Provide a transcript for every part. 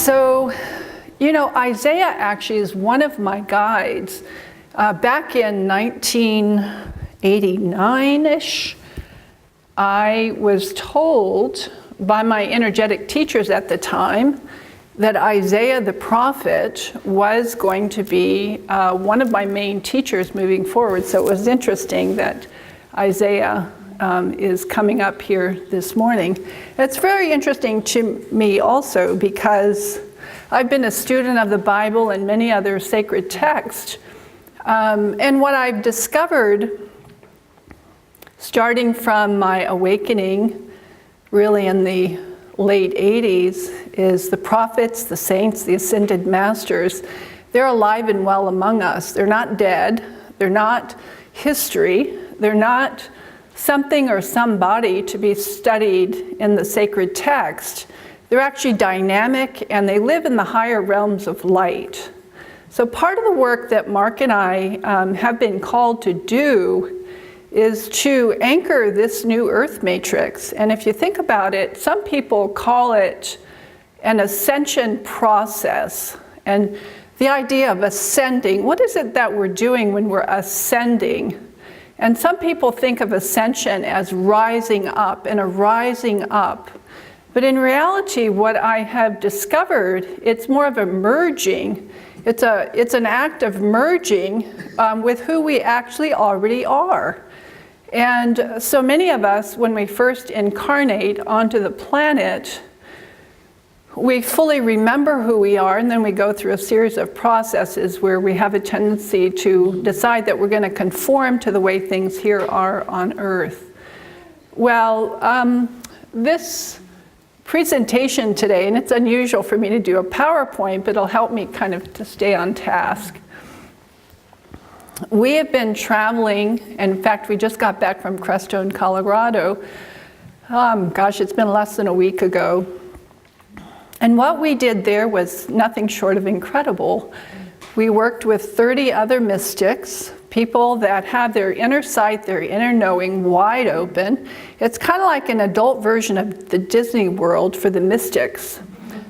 So, Isaiah actually is one of my guides. Back in 1989-ish, I was told by my energetic teachers at the time that Isaiah the prophet was going to be one of my main teachers moving forward. So it was interesting that Isaiah is coming up here this morning. It's very interesting to me also because I've been a student of the Bible and many other sacred texts. And what I've discovered, starting from my awakening, really in the late 80s, is the prophets, the saints, the ascended masters, they're alive and well among us. They're not dead. They're not history. They're not something or somebody to be studied in the sacred text. They're actually dynamic, and they live in the higher realms of light. So part of the work that Mark and I have been called to do is to anchor this new earth matrix. And if you think about it, some people call it an ascension process. And the idea of ascending, what is it that we're doing when we're ascending? And some people think of ascension as rising up and a rising up. But in reality, what I have discovered, it's more of a merging. It's an act of merging with who we actually already are. And so many of us, when we first incarnate onto the planet, we fully remember who we are, and then we go through a series of processes where we have a tendency to decide that we're going to conform to the way things here are on Earth. Well, this presentation today, and it's unusual for me to do a PowerPoint, but it'll help me kind of to stay on task. We have been traveling, and in fact, we just got back from Crestone, Colorado. Gosh, it's been less than a week ago. And what we did there was nothing short of incredible. We worked with 30 other mystics, people that have their inner sight, their inner knowing wide open. It's kind of like an adult version of the Disney World for the mystics,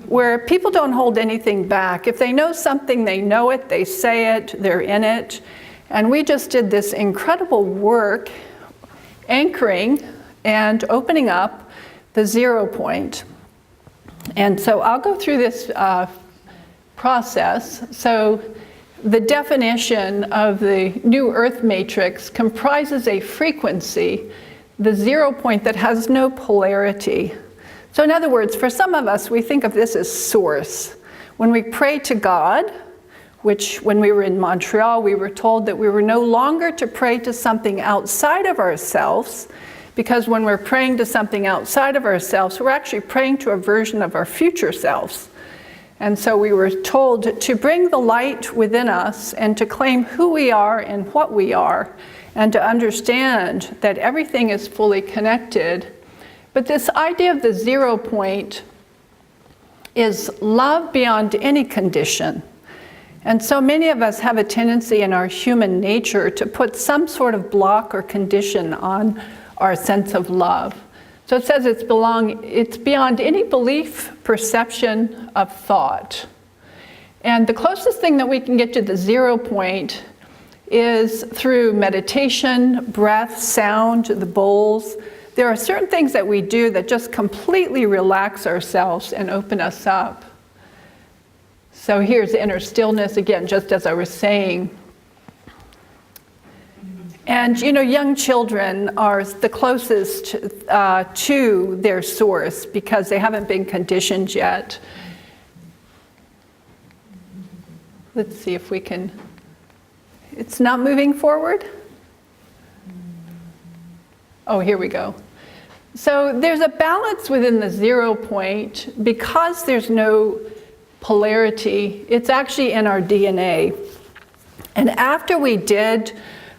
where people don't hold anything back. If they know something, they know it, they say it, they're in it. And we just did this incredible work anchoring and opening up the zero point. And so I'll go through this process. So the definition of the new earth matrix comprises a frequency, the zero point, that has no polarity. So in other words, for some of us, we think of this as source. When we pray to God, which when we were in Montreal, we were told that we were no longer to pray to something outside of ourselves, because when we're praying to something outside of ourselves, we're actually praying to a version of our future selves. And so we were told to bring the light within us and to claim who we are and what we are, and to understand that everything is fully connected. But this idea of the zero point is love beyond any condition. And so many of us have a tendency in our human nature to put some sort of block or condition on our sense of love. So it says it's beyond any belief, perception, of thought. And the closest thing that we can get to the zero point is through meditation, breath, sound, the bowls. There are certain things that we do that just completely relax ourselves and open us up. So here's inner stillness again, just as I was saying. And young children are the closest to their source because they haven't been conditioned yet. Let's see if we can. It's not moving forward? Oh, here we go. So there's a balance within the zero point because there's no polarity. It's actually in our DNA. And after we did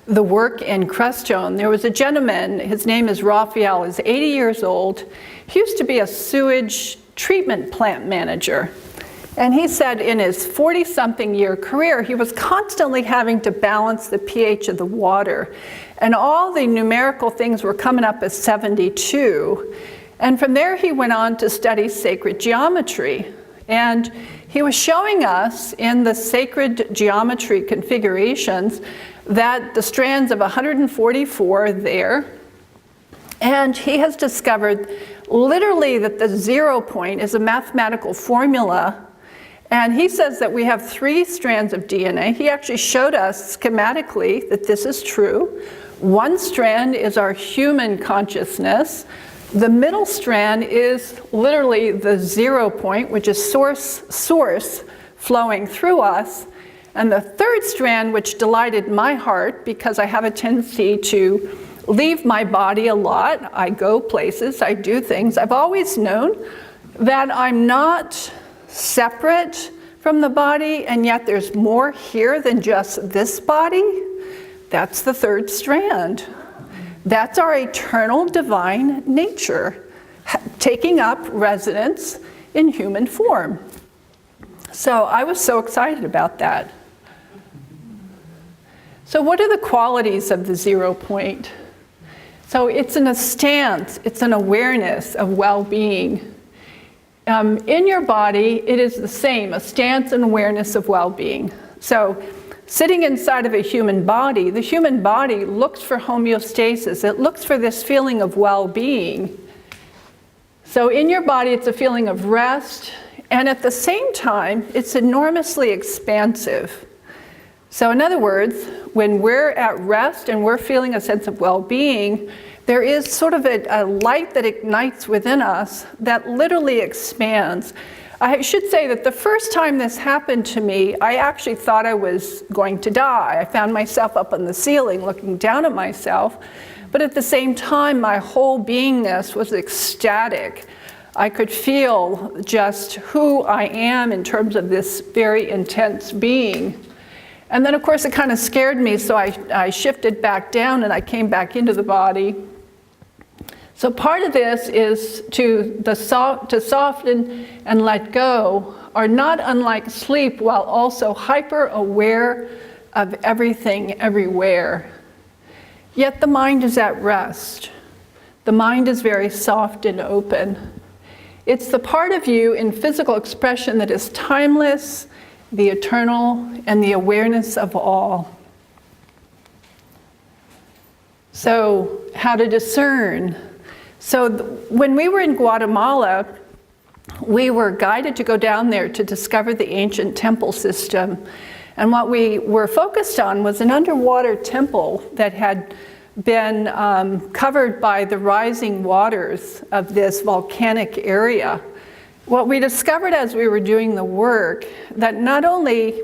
the work in Crestone, there was a gentleman, his name is Raphael, he's 80 years old. He used to be a sewage treatment plant manager. And he said in his 40-something year career, he was constantly having to balance the pH of the water. And all the numerical things were coming up as 72. And from there he went on to study sacred geometry. And he was showing us in the sacred geometry configurations that the strands of 144 are there. And he has discovered literally that the 0 point is a mathematical formula. And he says that we have 3 strands of DNA. He actually showed us schematically that this is true. One strand is our human consciousness. The middle strand is literally the 0 point, which is source flowing through us. And the third strand, which delighted my heart because I have a tendency to leave my body a lot. I go places, I do things. I've always known that I'm not separate from the body, and yet there's more here than just this body. That's the third strand. That's our eternal divine nature, taking up residence in human form. So I was so excited about that. So what are the qualities of the 0 point? So it's a stance, it's an awareness of well-being. In your body, it is the same, a stance and awareness of well-being. So sitting inside of a human body, the human body looks for homeostasis. It looks for this feeling of well-being. So in your body, it's a feeling of rest, and at the same time, it's enormously expansive. So in other words, when we're at rest and we're feeling a sense of well-being, there is sort of a light that ignites within us that literally expands. I should say that the first time this happened to me, I actually thought I was going to die. I found myself up on the ceiling looking down at myself, but at the same time, my whole beingness was ecstatic. I could feel just who I am in terms of this very intense being. And then, of course, it kind of scared me, so I shifted back down and I came back into the body. So part of this is to soften and let go are not unlike sleep, while also hyper aware of everything everywhere. Yet the mind is at rest. The mind is very soft and open. It's the part of you in physical expression that is timeless, the eternal, and the awareness of all. So how to discern? So when we were in Guatemala, we were guided to go down there to discover the ancient temple system. And what we were focused on was an underwater temple that had been covered by the rising waters of this volcanic area. What we discovered as we were doing the work, that not only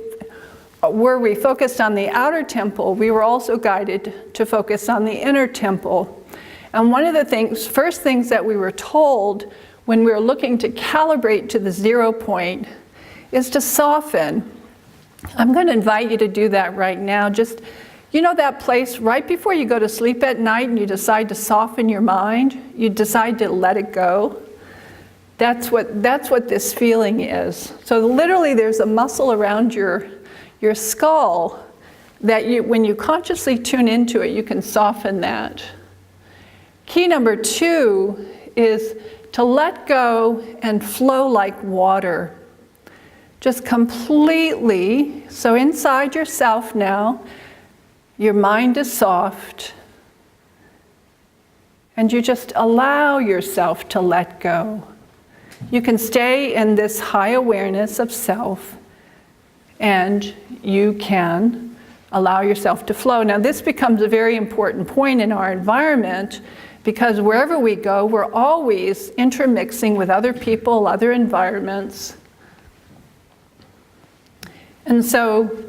were we focused on the outer temple, we were also guided to focus on the inner temple. And one of the first things that we were told when we were looking to calibrate to the 0 point is to soften. I'm going to invite you to do that right now. Just, you know that place right before you go to sleep at night and you decide to soften your mind? You decide to let it go? That's what this feeling is. So literally there's a muscle around your skull that when you consciously tune into it, you can soften that. Key number 2 is to let go and flow like water. Just completely, so inside yourself now, your mind is soft, and you just allow yourself to let go. You can stay in this high awareness of self, and you can allow yourself to flow. Now, this becomes a very important point in our environment, because wherever we go, we're always intermixing with other people, other environments. And so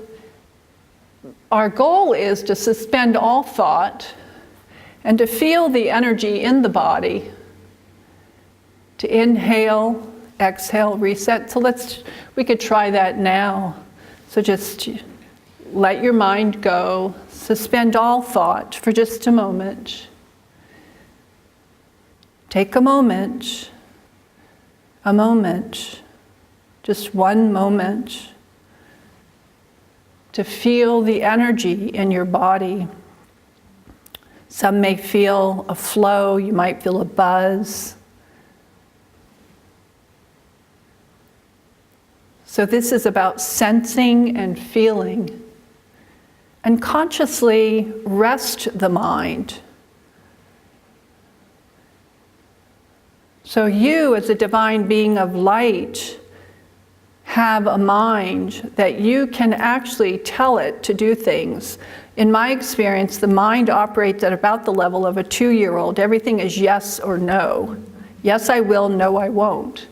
our goal is to suspend all thought and to feel the energy in the body, to inhale, exhale, reset. So we could try that now. So just let your mind go, suspend all thought for just a moment. Take a moment, just one moment, to feel the energy in your body. Some may feel a flow, you might feel a buzz. So this is about sensing and feeling. And consciously rest the mind. So you, as a divine being of light, have a mind that you can actually tell it to do things. In my experience, the mind operates at about the level of a 2-year-old. Everything is yes or no. Yes, I will, no, I won't.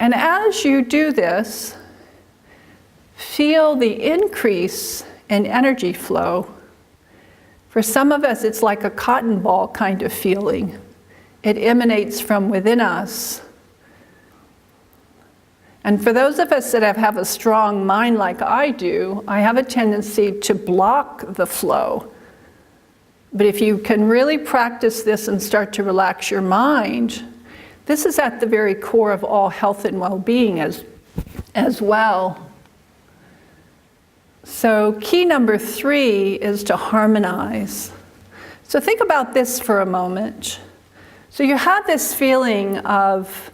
And as you do this, feel the increase in energy flow. For some of us, it's like a cotton ball kind of feeling. It emanates from within us. And for those of us that have a strong mind like I do, I have a tendency to block the flow. But if you can really practice this and start to relax your mind, this is at the very core of all health and well-being as well. So key number 3 is to harmonize. So think about this for a moment. So you have this feeling of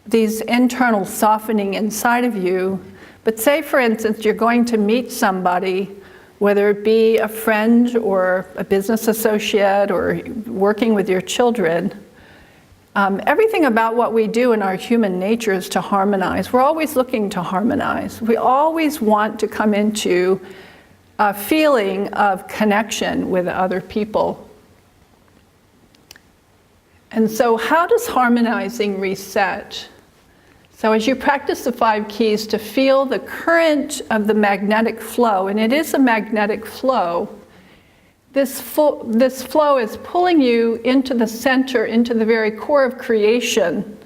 these internal softening inside of you, but say, for instance, you're going to meet somebody, whether it be a friend or a business associate or working with your children. Everything about what we do in our human nature is to harmonize. We're always looking to harmonize. We always want to come into a feeling of connection with other people. And so how does harmonizing reset? So as you practice the 5 keys, to feel the current of the magnetic flow, and it is a magnetic flow, this flow is pulling you into the center, into the very core of creation.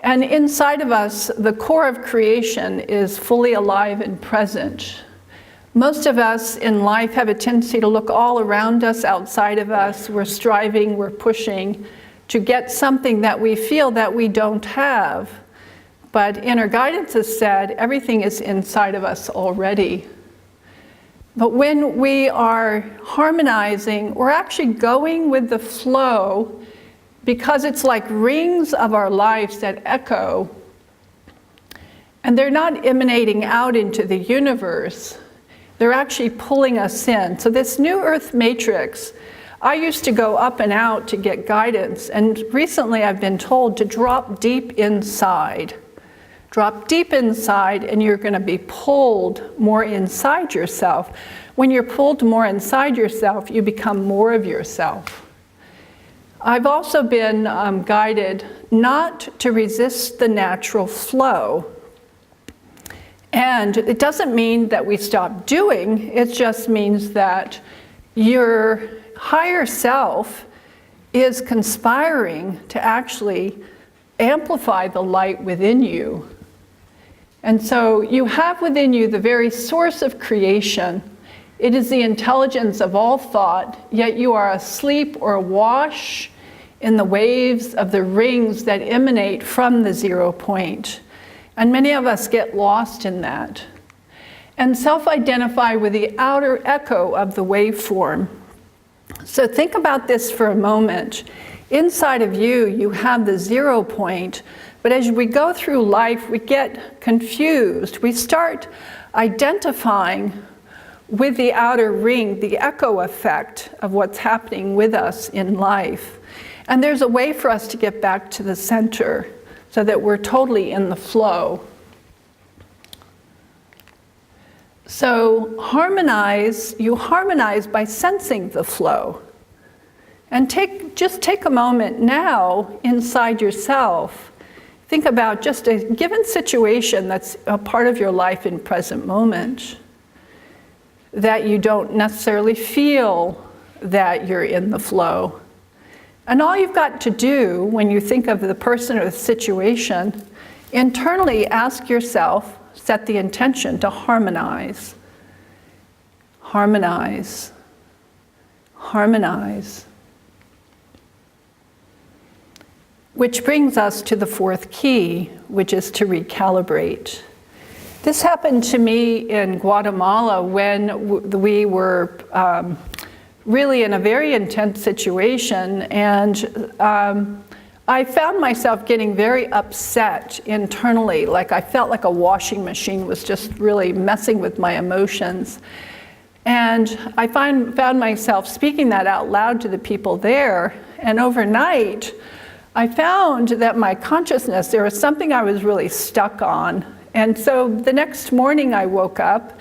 And inside of us, the core of creation is fully alive and present. Most of us in life have a tendency to look all around us, outside of us. We're striving, we're pushing to get something that we feel that we don't have. But inner guidance has said everything is inside of us already. But when we are harmonizing, we're actually going with the flow, because it's like rings of our lives that echo. And they're not emanating out into the universe. They're actually pulling us in. So this new earth matrix, I used to go up and out to get guidance, and recently I've been told to drop deep inside. Drop deep inside, and you're going to be pulled more inside yourself. When you're pulled more inside yourself, you become more of yourself. I've also been guided not to resist the natural flow. And it doesn't mean that we stop doing, it just means that your higher self is conspiring to actually amplify the light within you. And so you have within you the very source of creation. It is the intelligence of all thought, yet you are asleep or awash in the waves of the rings that emanate from the 0 point. And many of us get lost in that and self-identify with the outer echo of the waveform. So think about this for a moment. Inside of you, you have the 0 point, but as we go through life, we get confused. We start identifying with the outer ring, the echo effect of what's happening with us in life. And there's a way for us to get back to the center, so that we're totally in the flow. So you harmonize by sensing the flow. And just take a moment now inside yourself. Think about just a given situation that's a part of your life in present moment, that you don't necessarily feel that you're in the flow. And all you've got to do when you think of the person or the situation, internally ask yourself, set the intention to harmonize. Harmonize. Harmonize. Which brings us to the 4th key, which is to recalibrate. This happened to me in Guatemala when we were really in a very intense situation, and I found myself getting very upset internally, like I felt like a washing machine was just really messing with my emotions. And I found myself speaking that out loud to the people there, and overnight, I found that my consciousness, there was something I was really stuck on. And so the next morning I woke up,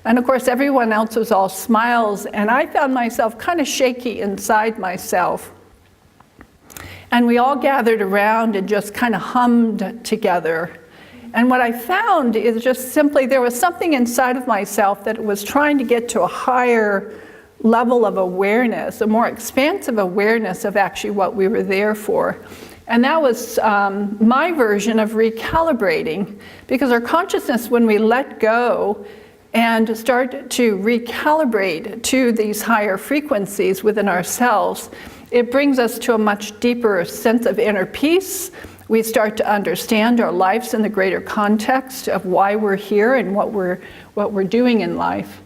and of course everyone else was all smiles, and I found myself kind of shaky inside myself. And we all gathered around and just kind of hummed together. And what I found is just simply there was something inside of myself that was trying to get to a higher level of awareness, a more expansive awareness of actually what we were there for. And that was my version of recalibrating, because our consciousness, when we let go and start to recalibrate to these higher frequencies within ourselves, it brings us to a much deeper sense of inner peace. We start to understand our lives in the greater context of why we're here and what we're doing in life.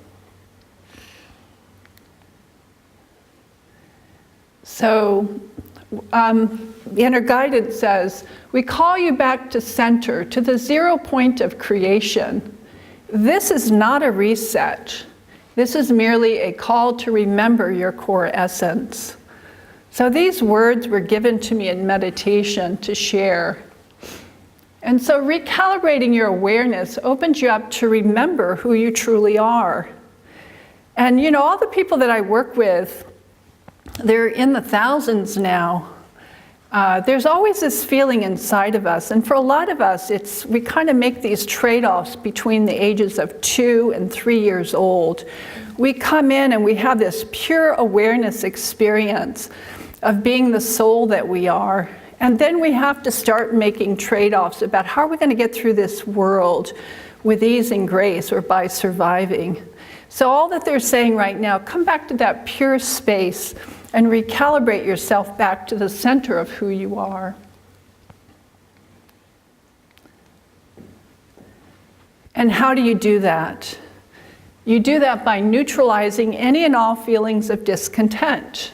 So, the inner guidance says, we call you back to center, to the 0 point of creation. This is not a reset. This is merely a call to remember your core essence. So these words were given to me in meditation to share. And so recalibrating your awareness opens you up to remember who you truly are. And you know, all the people that I work with, they're in the thousands now. There's always this feeling inside of us, and for a lot of us, we kind of make these trade-offs between the ages of 2 and 3 years old. We come in and we have this pure awareness experience of being the soul that we are, and then we have to start making trade-offs about how are we going to get through this world with ease and grace or by surviving. So all that they're saying right now, come back to that pure space and recalibrate yourself back to the center of who you are. And how do you do that? You do that by neutralizing any and all feelings of discontent.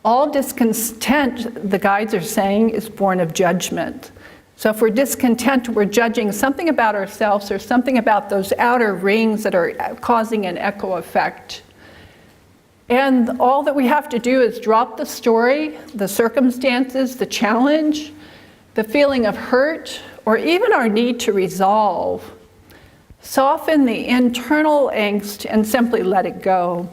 All discontent, the guides are saying, is born of judgment. So if we're discontent, we're judging something about ourselves or something about those outer rings that are causing an echo effect. And all that we have to do is drop the story, the circumstances, the challenge, the feeling of hurt, or even our need to resolve. Soften the internal angst and simply let it go.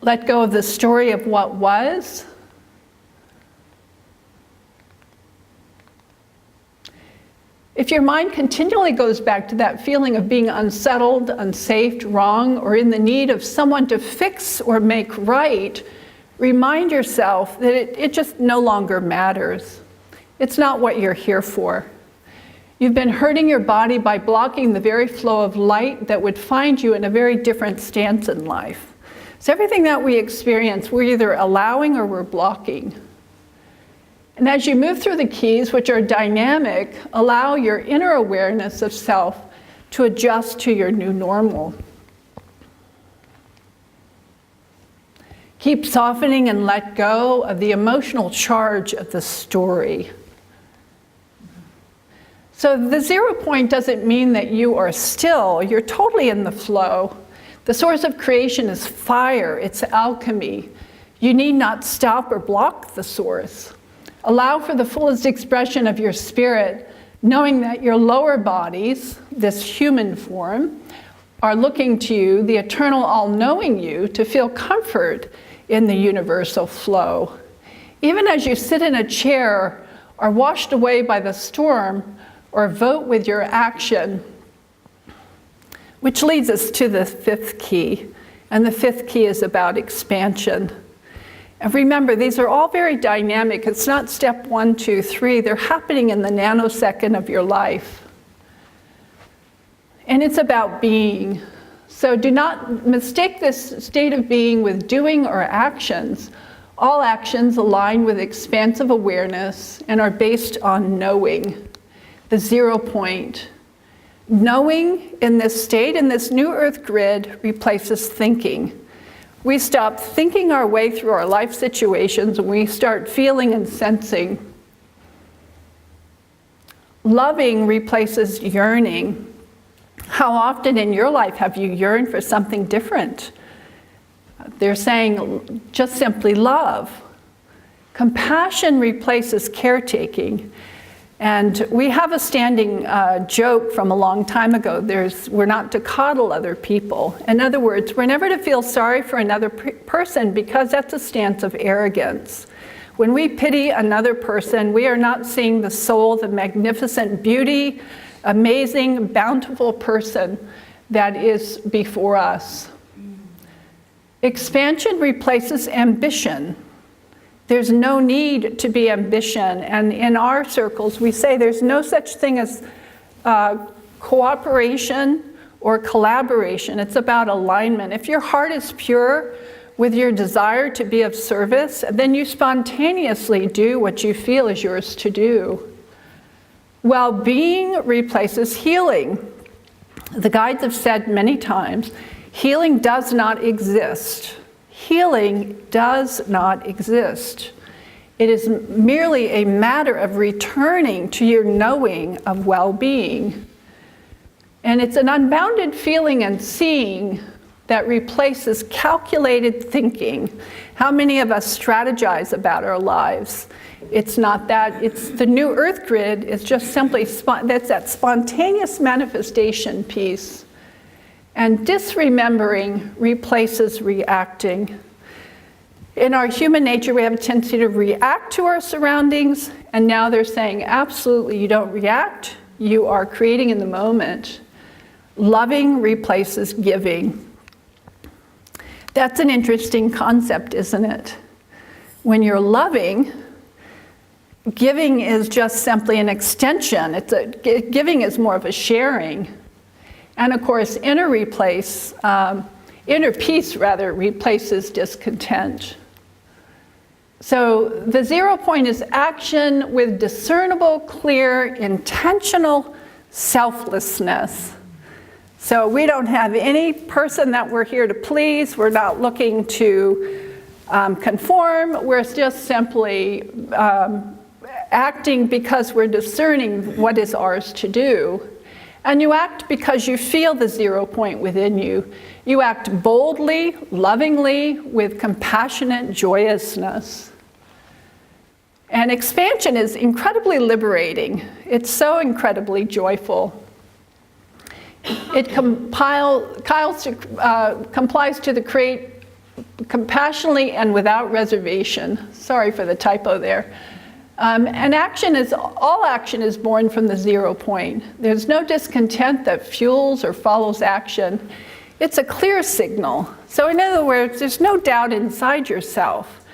Let go of the story of what was. If your mind continually goes back to that feeling of being unsettled, unsafe, wrong, or in the need of someone to fix or make right, remind yourself that it just no longer matters. It's not what you're here for. You've been hurting your body by blocking the very flow of light that would find you in a very different stance in life. So everything that we experience, we're either allowing or we're blocking. And as you move through the keys, which are dynamic, allow your inner awareness of self to adjust to your new normal. Keep softening and let go of the emotional charge of the story. So the 0 point doesn't mean that you are still, you're totally in the flow. The source of creation is fire, it's alchemy. You need not stop or block the source. Allow for the fullest expression of your spirit, knowing that your lower bodies, this human form, are looking to you, the eternal all-knowing you, to feel comfort in the universal flow. Even as you sit in a chair, are washed away by the storm, or vote with your action, which leads us to the 5th key. And the 5th key is about expansion. And remember, these are all very dynamic. It's not step 1, 2, 3. They're happening in the nanosecond of your life. And it's about being. So do not mistake this state of being with doing or actions. All actions align with expansive awareness and are based on knowing, the 0 point. Knowing in this state, in this new earth grid, replaces thinking. We stop thinking our way through our life situations and we start feeling and sensing. Loving replaces yearning. How often in your life have you yearned for something different? They're saying just simply love. Compassion replaces caretaking. And we have a standing joke from a long time ago. We're not to coddle other people. In other words, we're never to feel sorry for another person because that's a stance of arrogance. When we pity another person, we are not seeing the soul, the magnificent beauty, amazing, bountiful person that is before us. Expansion replaces ambition. There's no need to be ambition. And in our circles, we say there's no such thing as cooperation or collaboration. It's about alignment. If your heart is pure with your desire to be of service, then you spontaneously do what you feel is yours to do. Well-being replaces healing. The guides have said many times, healing does not exist. Healing does not exist. It is merely a matter of returning to your knowing of well-being. And it's an unbounded feeling and seeing that replaces calculated thinking. How many of us strategize about our lives? It's not that. It's the new earth grid is just simply, that's that spontaneous manifestation piece. And disremembering replaces reacting. In our human nature, we have a tendency to react to our surroundings, and now they're saying, absolutely, you don't react, you are creating in the moment. Loving replaces giving. That's an interesting concept, isn't it? When you're loving, giving is just simply an extension. Giving is more of a sharing. And of course, inner peace replaces discontent. So the 0 point is action with discernible, clear, intentional selflessness. So we don't have any person that we're here to please. We're not looking to conform. We're just simply acting because we're discerning what is ours to do. And you act because you feel the 0 point within you. You act boldly, lovingly, with compassionate joyousness. And expansion is incredibly liberating. It's so incredibly joyful. It complies to the create compassionately and without reservation. Sorry for the typo there. And all action is born from the 0 point. There's no discontent that fuels or follows action. It's a clear signal. So in other words, there's no doubt inside yourself.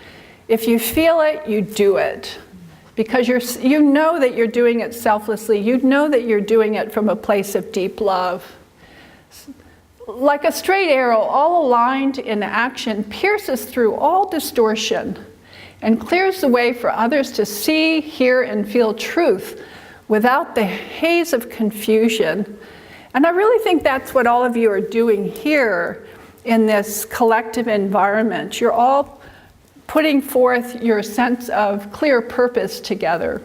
If you feel it, you do it. Because you know that you're doing it selflessly. You know that you're doing it from a place of deep love. Like a straight arrow, all aligned in action, pierces through all distortion and clears the way for others to see, hear, and feel truth without the haze of confusion. And I really think that's what all of you are doing here in this collective environment. You're all putting forth your sense of clear purpose together.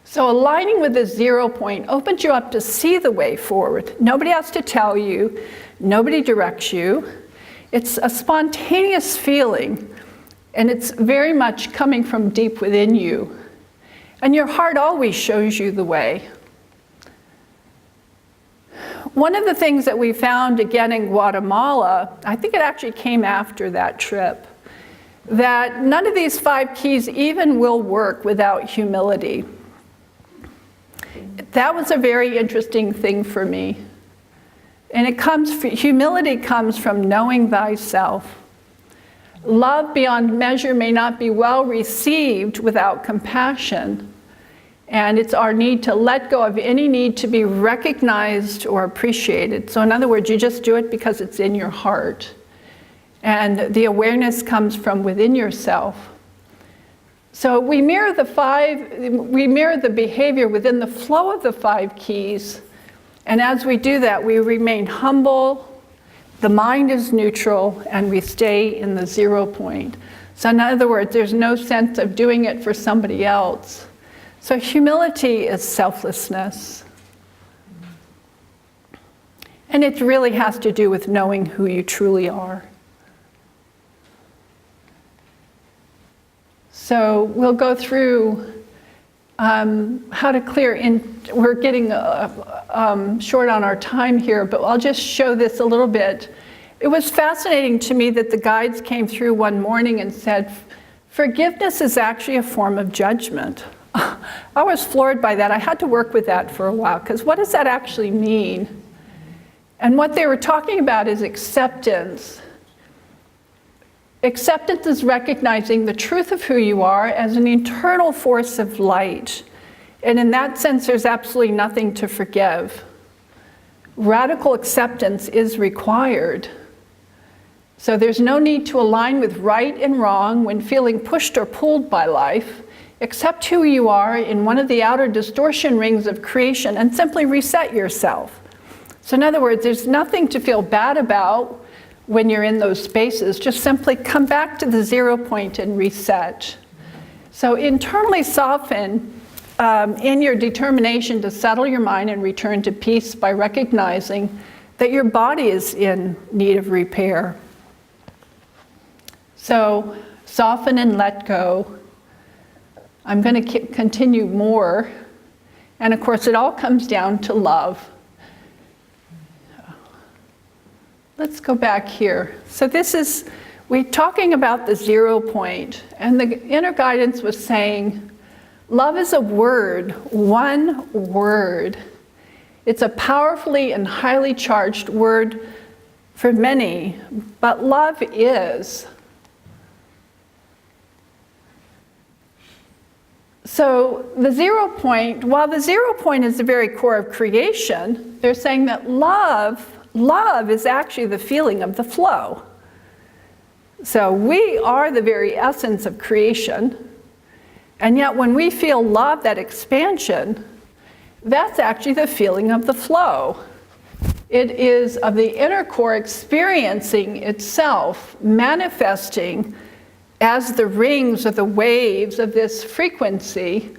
So aligning with the 0 point opens you up to see the way forward. Nobody has to tell you. Nobody directs you. It's a spontaneous feeling, and it's very much coming from deep within you. And your heart always shows you the way. One of the things that we found again in Guatemala, I think it actually came after that trip, that none of these 5 keys even will work without humility. That was a very interesting thing for me. And humility comes from knowing thyself. Love beyond measure may not be well received without compassion. And it's our need to let go of any need to be recognized or appreciated. So in other words, you just do it because it's in your heart. And the awareness comes from within yourself. So we mirror the behavior within the flow of the 5 keys. And as we do that, we remain humble, The mind is neutral, and we stay in the 0 point. So in other words, there's no sense of doing it for somebody else. So humility is selflessness. And it really has to do with knowing who you truly are. So we'll go through how to clear in. We're getting short on our time here, but I'll just show this a little bit. It was fascinating to me that the guides came through one morning and said, forgiveness is actually a form of judgment. I was floored by that. I had to work with that for a while, because what does that actually mean? And what they were talking about is acceptance. Acceptance is recognizing the truth of who you are as an eternal force of light. And in that sense, there's absolutely nothing to forgive. Radical acceptance is required. So there's no need to align with right and wrong when feeling pushed or pulled by life. Accept who you are in one of the outer distortion rings of creation and simply reset yourself. So in other words, there's nothing to feel bad about when you're in those spaces. Just simply come back to the 0 point and reset. So internally soften in your determination to settle your mind and return to peace by recognizing that your body is in need of repair. So soften and let go. I'm going to continue more. And of course, it all comes down to love. Let's go back here. So this is, we're talking about the 0 point, and the inner guidance was saying, love is a word, one word. It's a powerfully and highly charged word for many, but love is. So the 0 point, while the 0 point is the very core of creation, they're saying that love is actually the feeling of the flow. So we are the very essence of creation, and yet when we feel love, that expansion, that's actually the feeling of the flow. It is of the inner core experiencing itself, manifesting as the rings or the waves of this frequency,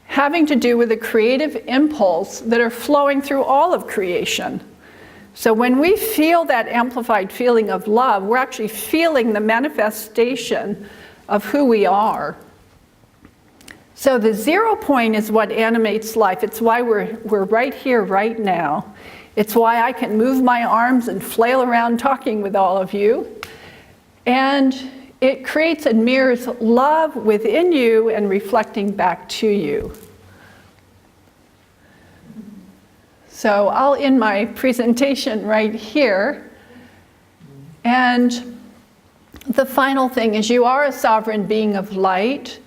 having to do with the creative impulse that are flowing through all of creation. So when we feel that amplified feeling of love, we're actually feeling the manifestation of who we are. So the 0 point is what animates life. It's why we're right here, right now. It's why I can move my arms and flail around talking with all of you. And it creates and mirrors love within you and reflecting back to you. So I'll end my presentation right here. And the final thing is you are a sovereign being of light,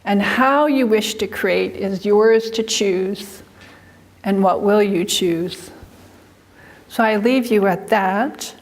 and how you wish to create is yours to choose. And what will you choose? So I leave you at that.